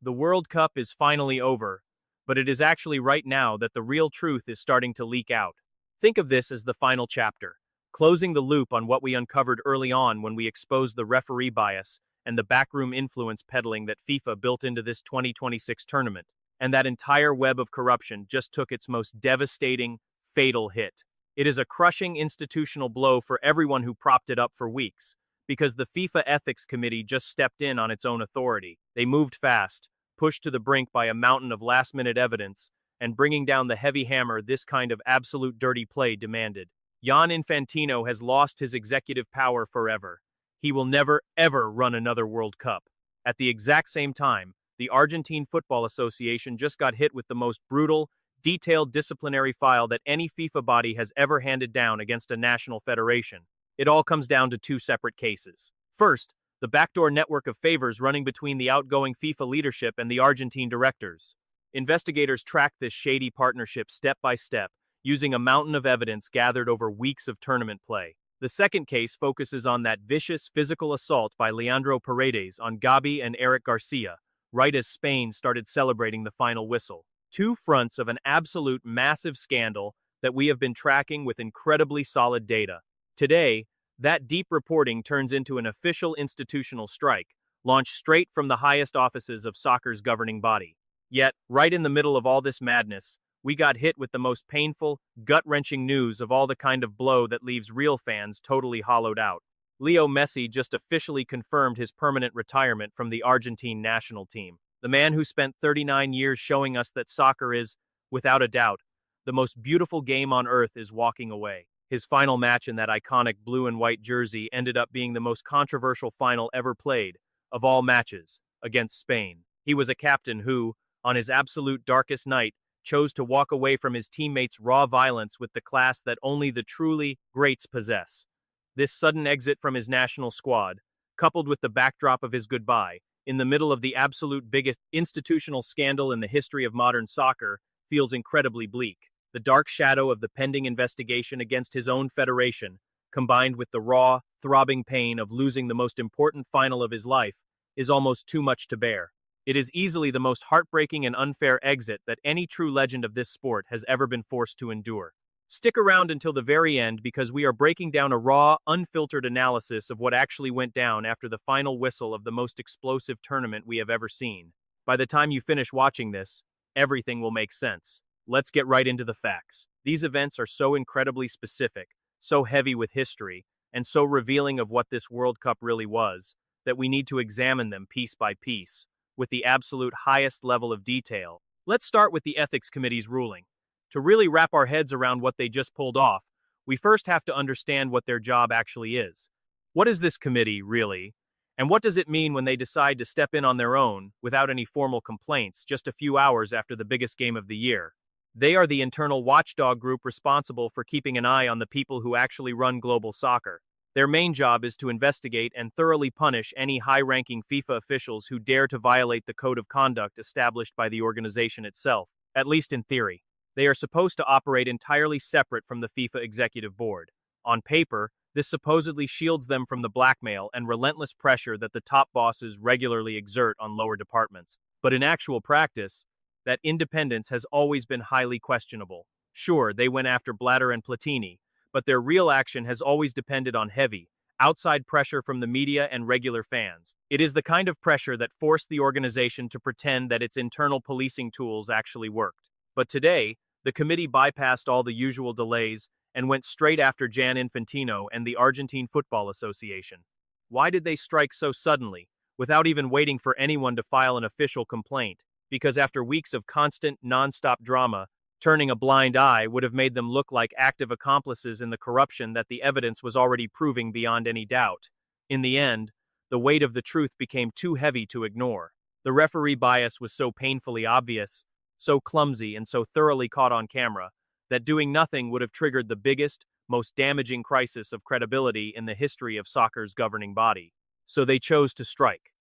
The World Cup is finally over, but it is actually right now that the real truth is starting to leak out. Think of this as the final chapter, closing the loop on what we uncovered early on when we exposed the referee bias and the backroom influence peddling that FIFA built into this 2026 tournament. And that entire web of corruption just took its most devastating, fatal hit. It is a crushing institutional blow for everyone who propped it up for weeks, because the FIFA Ethics Committee just stepped in on its own authority. They moved fast, pushed to the brink by a mountain of last-minute evidence, and bringing down the heavy hammer this kind of absolute dirty play demanded. Gianni Infantino has lost his executive power forever. He will never, ever run another World Cup. At the exact same time, the Argentine Football Association just got hit with the most brutal, detailed disciplinary file that any FIFA body has ever handed down against a national federation. It all comes down to two separate cases. First, the backdoor network of favors running between the outgoing FIFA leadership and the Argentine directors. Investigators tracked this shady partnership step by step, using a mountain of evidence gathered over weeks of tournament play. The second case focuses on that vicious physical assault by Leandro Paredes on Gabi and Eric Garcia, right as Spain started celebrating the final whistle. Two fronts of an absolute massive scandal that we have been tracking with incredibly solid data. Today, that deep reporting turns into an official institutional strike, launched straight from the highest offices of soccer's governing body. Yet, right in the middle of all this madness, we got hit with the most painful, gut-wrenching news of all the kind of blow that leaves real fans totally hollowed out. Leo Messi just officially confirmed his permanent retirement from the Argentine national team. The man who spent 39 years showing us that soccer is, without a doubt, the most beautiful game on earth is walking away. His final match in that iconic blue and white jersey ended up being the most controversial final ever played, of all matches, against Spain. He was a captain who, on his absolute darkest night, chose to walk away from his teammates' raw violence with the class that only the truly greats possess. This sudden exit from his national squad, coupled with the backdrop of his goodbye, in the middle of the absolute biggest institutional scandal in the history of modern soccer, feels incredibly bleak. The dark shadow of the pending investigation against his own federation, combined with the raw, throbbing pain of losing the most important final of his life, is almost too much to bear. It is easily the most heartbreaking and unfair exit that any true legend of this sport has ever been forced to endure. Stick around until the very end because we are breaking down a raw, unfiltered analysis of what actually went down after the final whistle of the most explosive tournament we have ever seen. By the time you finish watching this, everything will make sense. Let's get right into the facts. These events are so incredibly specific, so heavy with history, and so revealing of what this World Cup really was, that we need to examine them piece by piece, with the absolute highest level of detail. Let's start with the Ethics Committee's ruling. To really wrap our heads around what they just pulled off, we first have to understand what their job actually is. What is this committee, really? And what does it mean when they decide to step in on their own, without any formal complaints, just a few hours after the biggest game of the year? They are the internal watchdog group responsible for keeping an eye on the people who actually run global soccer. Their main job is to investigate and thoroughly punish any high-ranking FIFA officials who dare to violate the code of conduct established by the organization itself, at least in theory. They are supposed to operate entirely separate from the FIFA Executive Board. On paper, this supposedly shields them from the blackmail and relentless pressure that the top bosses regularly exert on lower departments. But in actual practice, that independence has always been highly questionable. Sure, they went after Blatter and Platini, but their real action has always depended on heavy, outside pressure from the media and regular fans. It is the kind of pressure that forced the organization to pretend that its internal policing tools actually worked. But today, the committee bypassed all the usual delays and went straight after Gianni Infantino and the Argentine Football Association. Why did they strike so suddenly, without even waiting for anyone to file an official complaint? Because after weeks of constant, non-stop drama, turning a blind eye would have made them look like active accomplices in the corruption that the evidence was already proving beyond any doubt. In the end, the weight of the truth became too heavy to ignore. The referee bias was so painfully obvious, so clumsy and so thoroughly caught on camera, that doing nothing would have triggered the biggest, most damaging crisis of credibility in the history of soccer's governing body. So they chose to strike.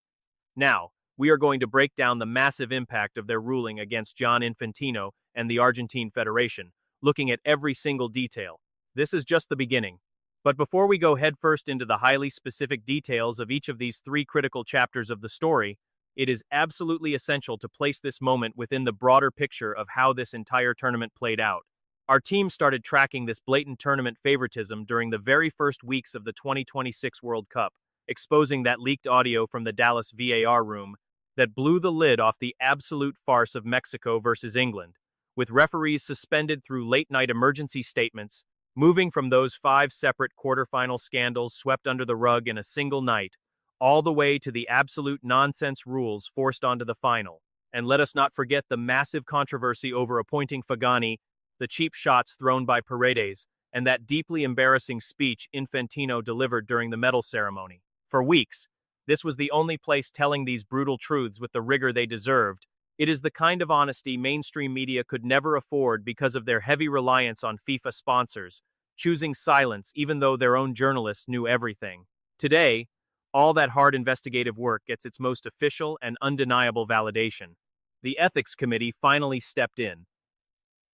Now, we are going to break down the massive impact of their ruling against Gianni Infantino and the Argentine Federation, looking at every single detail. This is just the beginning. But before we go headfirst into the highly specific details of each of these three critical chapters of the story, it is absolutely essential to place this moment within the broader picture of how this entire tournament played out. Our team started tracking this blatant tournament favoritism during the very first weeks of the 2026 World Cup, exposing that leaked audio from the Dallas VAR room that blew the lid off the absolute farce of Mexico versus England, with referees suspended through late-night emergency statements, moving from those 5 separate quarterfinal scandals swept under the rug in a single night, all the way to the absolute nonsense rules forced onto the final. And let us not forget the massive controversy over appointing Fagani, the cheap shots thrown by Paredes, and that deeply embarrassing speech Infantino delivered during the medal ceremony. For weeks, this was the only place telling these brutal truths with the rigor they deserved. It is the kind of honesty mainstream media could never afford because of their heavy reliance on FIFA sponsors, choosing silence even though their own journalists knew everything. Today, all that hard investigative work gets its most official and undeniable validation. The Ethics Committee finally stepped in.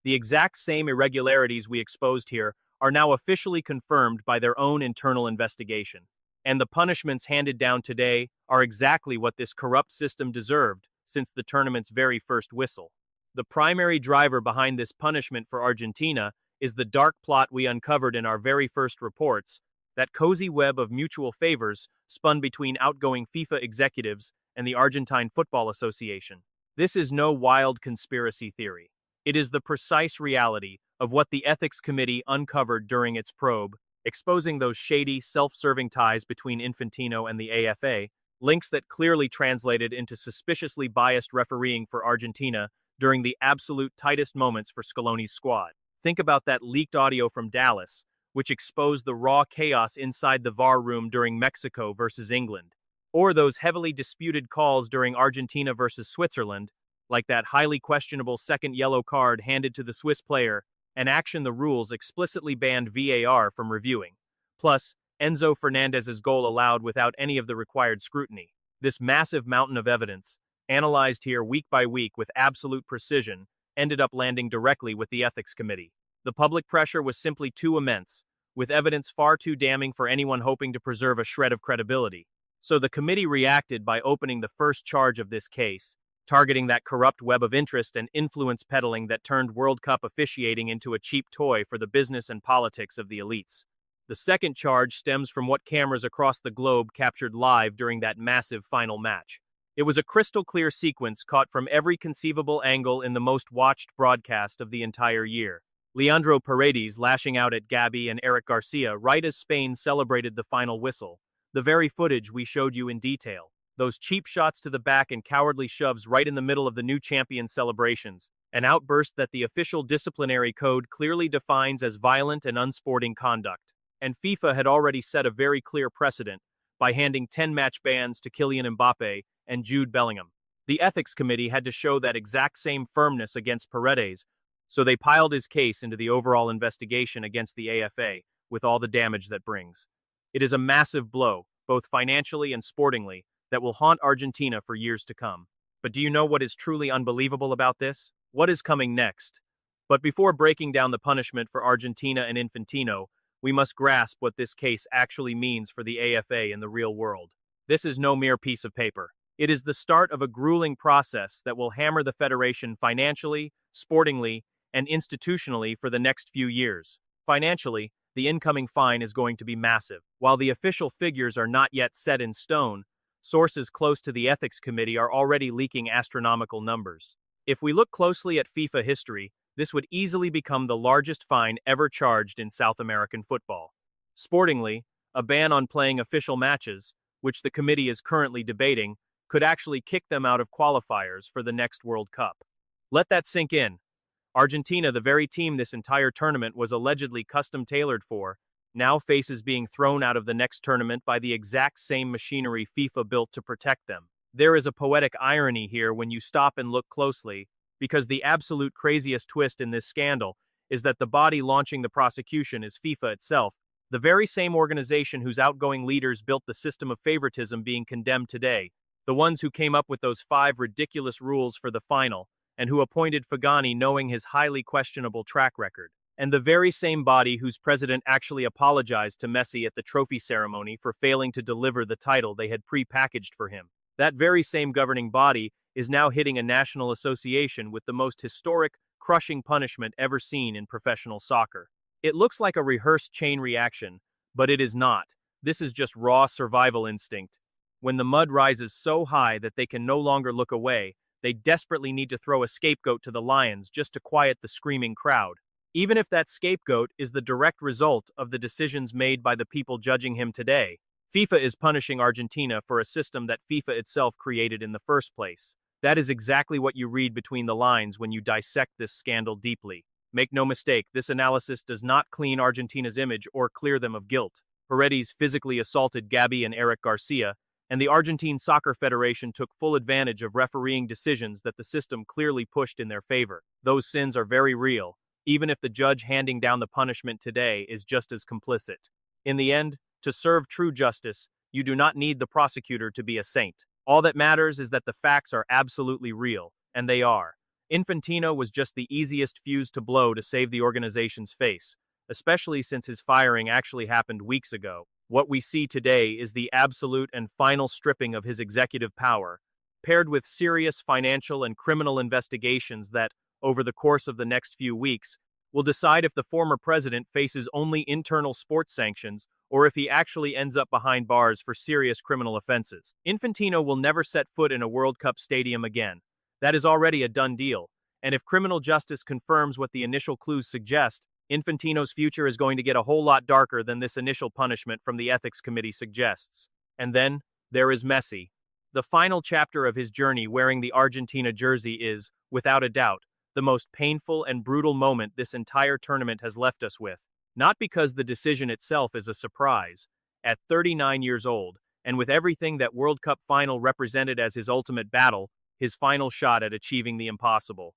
The exact same irregularities we exposed here are now officially confirmed by their own internal investigation. And the punishments handed down today are exactly what this corrupt system deserved since the tournament's very first whistle. The primary driver behind this punishment for Argentina is the dark plot we uncovered in our very first reports, that cozy web of mutual favors spun between outgoing FIFA executives and the Argentine Football Association. This is no wild conspiracy theory. It is the precise reality of what the Ethics Committee uncovered during its probe, exposing those shady, self-serving ties between Infantino and the AFA, links that clearly translated into suspiciously biased refereeing for Argentina during the absolute tightest moments for Scaloni's squad. Think about that leaked audio from Dallas, which exposed the raw chaos inside the VAR room during Mexico versus England. Or those heavily disputed calls during Argentina versus Switzerland, like that highly questionable second yellow card handed to the Swiss player, an action the rules explicitly banned VAR from reviewing. Plus, Enzo Fernandez's goal allowed without any of the required scrutiny. This massive mountain of evidence, analyzed here week by week with absolute precision, ended up landing directly with the Ethics Committee. The public pressure was simply too immense, with evidence far too damning for anyone hoping to preserve a shred of credibility. So the committee reacted by opening the first charge of this case, targeting that corrupt web of interest and influence peddling that turned World Cup officiating into a cheap toy for the business and politics of the elites. The second charge stems from what cameras across the globe captured live during that massive final match. It was a crystal-clear sequence caught from every conceivable angle in the most watched broadcast of the entire year. Leandro Paredes lashing out at Gabi and Eric Garcia right as Spain celebrated the final whistle. The very footage we showed you in detail. Those cheap shots to the back and cowardly shoves right in the middle of the new champion celebrations. An outburst that the official disciplinary code clearly defines as violent and unsporting conduct. And FIFA had already set a very clear precedent by handing 10-match bans to Kylian Mbappe and Jude Bellingham. The Ethics Committee had to show that exact same firmness against Paredes, so they piled his case into the overall investigation against the AFA, with all the damage that brings. It is a massive blow, both financially and sportingly, that will haunt Argentina for years to come. But do you know what is truly unbelievable about this? What is coming next? But before breaking down the punishment for Argentina and Infantino, we must grasp what this case actually means for the AFA in the real world. This is no mere piece of paper. It is the start of a grueling process that will hammer the federation financially, sportingly, and institutionally for the next few years. Financially, the incoming fine is going to be massive. While the official figures are not yet set in stone, sources close to the Ethics Committee are already leaking astronomical numbers. If we look closely at FIFA history, this would easily become the largest fine ever charged in South American football. Sportingly, a ban on playing official matches, which the committee is currently debating, could actually kick them out of qualifiers for the next World Cup. Let that sink in. Argentina, the very team this entire tournament was allegedly custom-tailored for, now faces being thrown out of the next tournament by the exact same machinery FIFA built to protect them. There is a poetic irony here when you stop and look closely, because the absolute craziest twist in this scandal is that the body launching the prosecution is FIFA itself, the very same organization whose outgoing leaders built the system of favoritism being condemned today, the ones who came up with those 5 ridiculous rules for the final, and who appointed Fagani knowing his highly questionable track record, and the very same body whose president actually apologized to Messi at the trophy ceremony for failing to deliver the title they had pre-packaged for him. That very same governing body is now hitting a national association with the most historic, crushing punishment ever seen in professional soccer. It looks like a rehearsed chain reaction, but it is not. This is just raw survival instinct. When the mud rises so high that they can no longer look away, they desperately need to throw a scapegoat to the lions just to quiet the screaming crowd. Even if that scapegoat is the direct result of the decisions made by the people judging him today. FIFA is punishing Argentina for a system that FIFA itself created in the first place. That is exactly what you read between the lines when you dissect this scandal deeply. Make no mistake, this analysis does not clean Argentina's image or clear them of guilt. Paredes physically assaulted Gabi and Eric Garcia, and the Argentine Soccer Federation took full advantage of refereeing decisions that the system clearly pushed in their favor. Those sins are very real, even if the judge handing down the punishment today is just as complicit. In the end, to serve true justice, you do not need the prosecutor to be a saint. All that matters is that the facts are absolutely real, and they are. Infantino was just the easiest fuse to blow to save the organization's face, especially since his firing actually happened weeks ago. What we see today is the absolute and final stripping of his executive power, paired with serious financial and criminal investigations that, over the course of the next few weeks, will decide if the former president faces only internal sports sanctions or if he actually ends up behind bars for serious criminal offenses. Infantino will never set foot in a World Cup stadium again. That is already a done deal, and if criminal justice confirms what the initial clues suggest, Infantino's future is going to get a whole lot darker than this initial punishment from the ethics committee suggests. And then, there is Messi. The final chapter of his journey wearing the Argentina jersey is, without a doubt, the most painful and brutal moment this entire tournament has left us with. Not because the decision itself is a surprise. At 39 years old, and with everything that World Cup final represented as his ultimate battle, his final shot at achieving the impossible.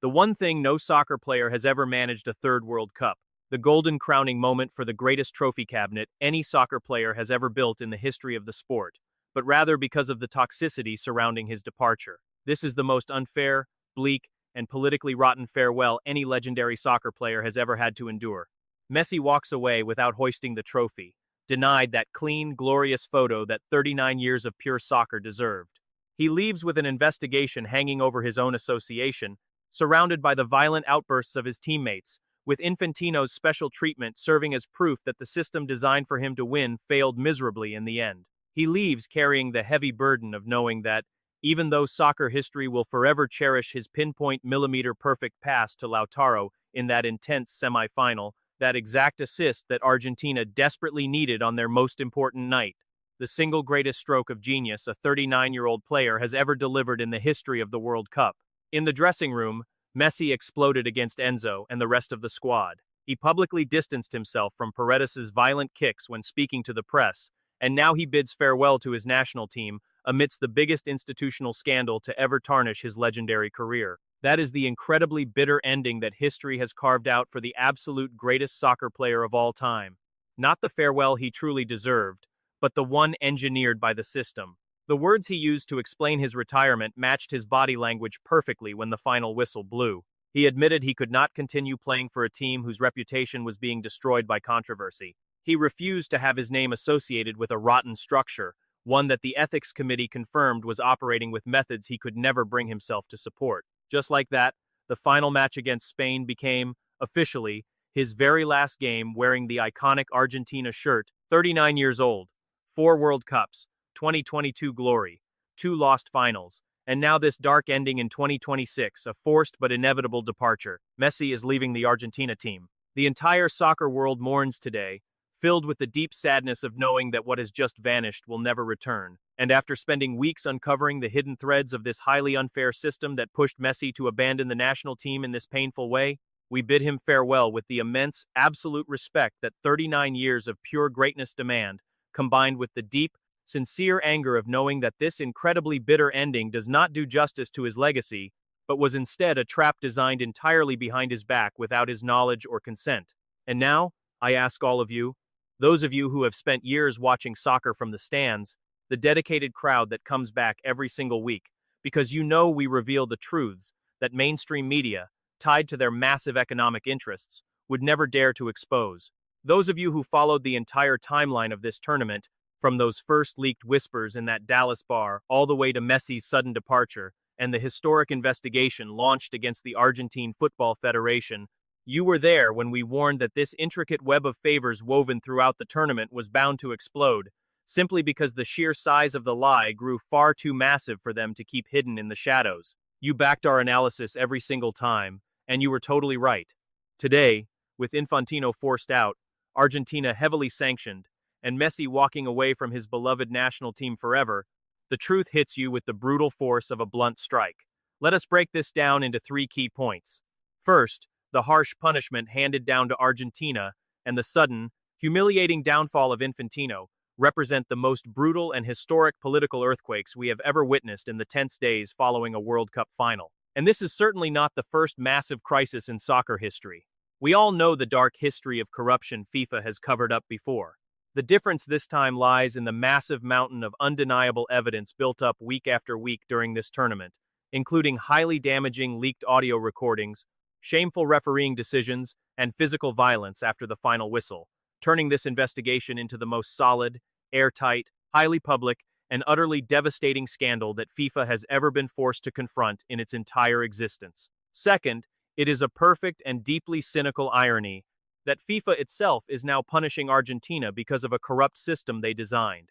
The one thing no soccer player has ever managed a third World Cup, the golden crowning moment for the greatest trophy cabinet any soccer player has ever built in the history of the sport, but rather because of the toxicity surrounding his departure. This is the most unfair, bleak, and politically rotten farewell any legendary soccer player has ever had to endure. Messi walks away without hoisting the trophy, denied that clean, glorious photo that 39 years of pure soccer deserved. He leaves with an investigation hanging over his own association, surrounded by the violent outbursts of his teammates, with Infantino's special treatment serving as proof that the system designed for him to win failed miserably in the end. He leaves carrying the heavy burden of knowing that, even though soccer history will forever cherish his pinpoint millimeter-perfect pass to Lautaro in that intense semi-final, that exact assist that Argentina desperately needed on their most important night, the single greatest stroke of genius a 39-year-old player has ever delivered in the history of the World Cup. In the dressing room, Messi exploded against Enzo and the rest of the squad. He publicly distanced himself from Paredes' violent kicks when speaking to the press, and now he bids farewell to his national team amidst the biggest institutional scandal to ever tarnish his legendary career. That is the incredibly bitter ending that history has carved out for the absolute greatest soccer player of all time. Not the farewell he truly deserved, but the one engineered by the system. The words he used to explain his retirement matched his body language perfectly when the final whistle blew. He admitted he could not continue playing for a team whose reputation was being destroyed by controversy. He refused to have his name associated with a rotten structure, one that the ethics committee confirmed was operating with methods he could never bring himself to support. Just like that, the final match against Spain became, officially, his very last game wearing the iconic Argentina shirt. 39 years old, 4 World Cups, 2022 glory, 2 lost finals, and now this dark ending in 2026, a forced but inevitable departure. Messi is leaving the Argentina team. The entire soccer world mourns today, filled with the deep sadness of knowing that what has just vanished will never return. And after spending weeks uncovering the hidden threads of this highly unfair system that pushed Messi to abandon the national team in this painful way, we bid him farewell with the immense, absolute respect that 39 years of pure greatness demand, combined with the deep, sincere anger of knowing that this incredibly bitter ending does not do justice to his legacy, but was instead a trap designed entirely behind his back without his knowledge or consent. And now, I ask all of you, those of you who have spent years watching soccer from the stands, the dedicated crowd that comes back every single week, because you know we reveal the truths that mainstream media, tied to their massive economic interests, would never dare to expose. Those of you who followed the entire timeline of this tournament, From those first leaked whispers in that Dallas bar, all the way to Messi's sudden departure, and the historic investigation launched against the Argentine Football Federation, you were there when we warned that this intricate web of favors woven throughout the tournament was bound to explode, simply because the sheer size of the lie grew far too massive for them to keep hidden in the shadows. You backed our analysis every single time, and you were totally right. Today, with Infantino forced out, Argentina heavily sanctioned, and Messi walking away from his beloved national team forever, the truth hits you with the brutal force of a blunt strike. Let us break this down into 3 key points. First, the harsh punishment handed down to Argentina and the sudden, humiliating downfall of Infantino represent the most brutal and historic political earthquakes we have ever witnessed in the tense days following a World Cup final. And this is certainly not the first massive crisis in soccer history. We all know the dark history of corruption FIFA has covered up before. The difference this time lies in the massive mountain of undeniable evidence built up week after week during this tournament, including highly damaging leaked audio recordings, shameful refereeing decisions, and physical violence after the final whistle, turning this investigation into the most solid, airtight, highly public, and utterly devastating scandal that FIFA has ever been forced to confront in its entire existence. Second, it is a perfect and deeply cynical irony that FIFA itself is now punishing Argentina because of a corrupt system they designed.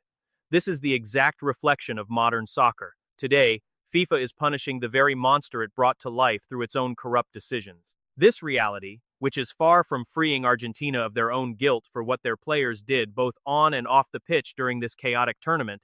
This is the exact reflection of modern soccer. Today, FIFA is punishing the very monster it brought to life through its own corrupt decisions. This reality, which is far from freeing Argentina of their own guilt for what their players did both on and off the pitch during this chaotic tournament,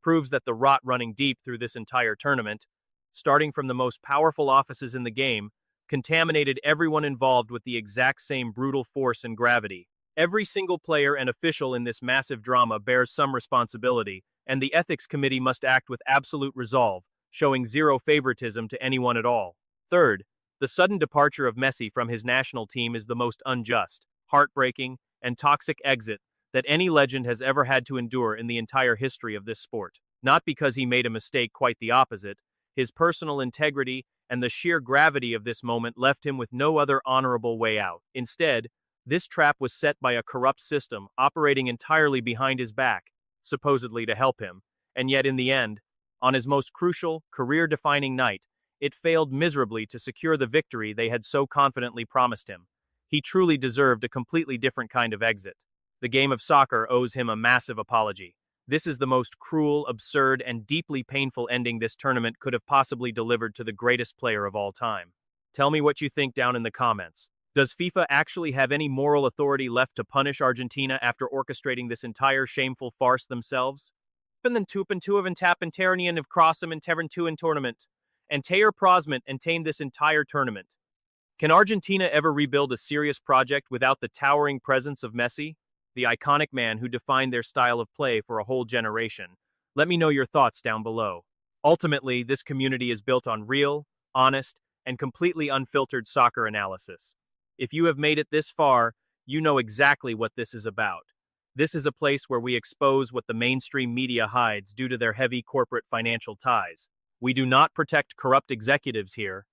proves that the rot running deep through this entire tournament, starting from the most powerful offices in the game, contaminated everyone involved with the exact same brutal force and gravity. Every single player and official in this massive drama bears some responsibility, and the ethics committee must act with absolute resolve, showing zero favoritism to anyone at all. Third, the sudden departure of Messi from his national team is the most unjust, heartbreaking, and toxic exit that any legend has ever had to endure in the entire history of this sport. Not because he made a mistake, quite the opposite. His personal integrity and the sheer gravity of this moment left him with no other honorable way out. Instead, this trap was set by a corrupt system operating entirely behind his back, supposedly to help him, and yet in the end, on his most crucial, career-defining night, it failed miserably to secure the victory they had so confidently promised him. He truly deserved a completely different kind of exit. The game of soccer owes him a massive apology. This is the most cruel, absurd, and deeply painful ending this tournament could have possibly delivered to the greatest player of all time. Tell me what you think down in the comments. Does FIFA actually have any moral authority left to punish Argentina after orchestrating this entire shameful farce themselves? Den tupen tuven tapen ternian of crossum and tevern tuin tournament. And Tayer Prosment and tame this entire tournament. Can Argentina ever rebuild a serious project without the towering presence of Messi, the iconic man who defined their style of play for a whole generation? Let me know your thoughts down below. Ultimately, this community is built on real, honest, and completely unfiltered soccer analysis. If you have made it this far, you know exactly what this is about. This is a place where we expose what the mainstream media hides due to their heavy corporate financial ties. We do not protect corrupt executives here,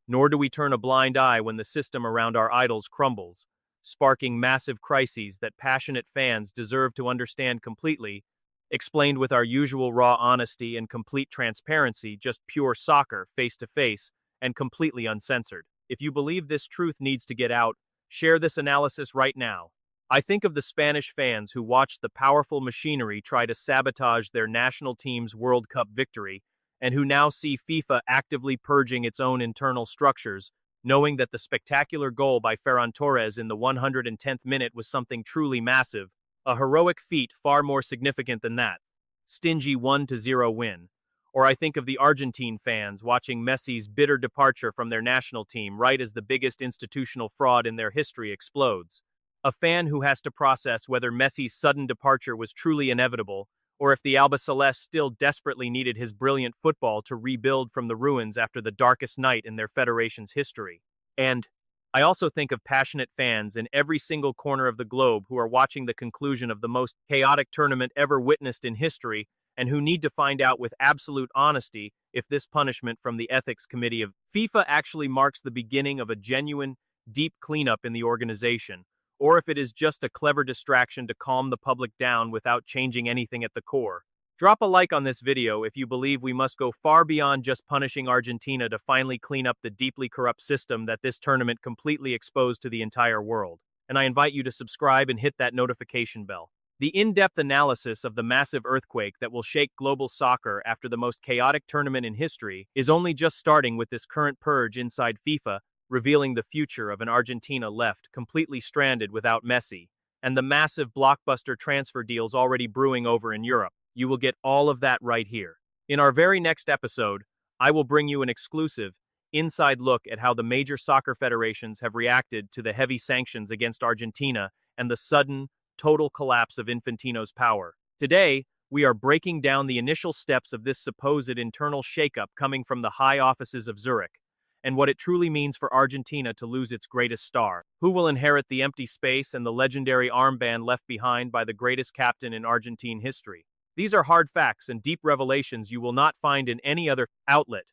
nor do we turn a blind eye when the system around our idols crumbles, sparking massive crises that passionate fans deserve to understand completely, explained with our usual raw honesty and complete transparency, just pure soccer, face-to-face, and completely uncensored. If you believe this truth needs to get out, share this analysis right now. I think of the Spanish fans who watched the powerful machinery try to sabotage their national team's World Cup victory, and who now see FIFA actively purging its own internal structures, knowing that the spectacular goal by Ferran Torres in the 110th minute was something truly massive, a heroic feat far more significant than that. Stingy 1-0 win. Or I think of the Argentine fans watching Messi's bitter departure from their national team right as the biggest institutional fraud in their history explodes. A fan who has to process whether Messi's sudden departure was truly inevitable, or if the Albiceleste still desperately needed his brilliant football to rebuild from the ruins after the darkest night in their federation's history. And I also think of passionate fans in every single corner of the globe who are watching the conclusion of the most chaotic tournament ever witnessed in history, and who need to find out with absolute honesty if this punishment from the Ethics Committee of FIFA actually marks the beginning of a genuine, deep cleanup in the organization, or if it is just a clever distraction to calm the public down without changing anything at the core. Drop a like on this video if you believe we must go far beyond just punishing Argentina to finally clean up the deeply corrupt system that this tournament completely exposed to the entire world. And I invite you to subscribe and hit that notification bell. The in-depth analysis of the massive earthquake that will shake global soccer after the most chaotic tournament in history is only just starting with this current purge inside FIFA, revealing the future of an Argentina left completely stranded without Messi, and the massive blockbuster transfer deals already brewing over in Europe. You will get all of that right here. In our very next episode, I will bring you an exclusive, inside look at how the major soccer federations have reacted to the heavy sanctions against Argentina and the sudden, total collapse of Infantino's power. Today, we are breaking down the initial steps of this supposed internal shakeup coming from the high offices of Zurich, and what it truly means for Argentina to lose its greatest star. Who will inherit the empty space and the legendary armband left behind by the greatest captain in Argentine history? These are hard facts and deep revelations you will not find in any other outlet.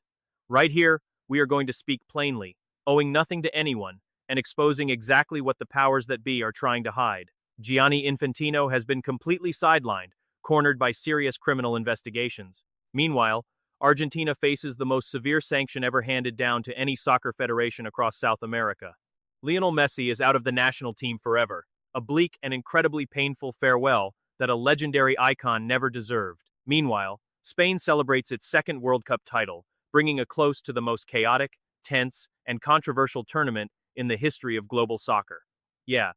Right here, we are going to speak plainly, owing nothing to anyone, and exposing exactly what the powers that be are trying to hide. Gianni Infantino has been completely sidelined, cornered by serious criminal investigations. Meanwhile, Argentina faces the most severe sanction ever handed down to any soccer federation across South America. Lionel Messi is out of the national team forever, a bleak and incredibly painful farewell that a legendary icon never deserved. Meanwhile, Spain celebrates its second World Cup title, bringing a close to the most chaotic, tense, and controversial tournament in the history of global soccer. Yeah,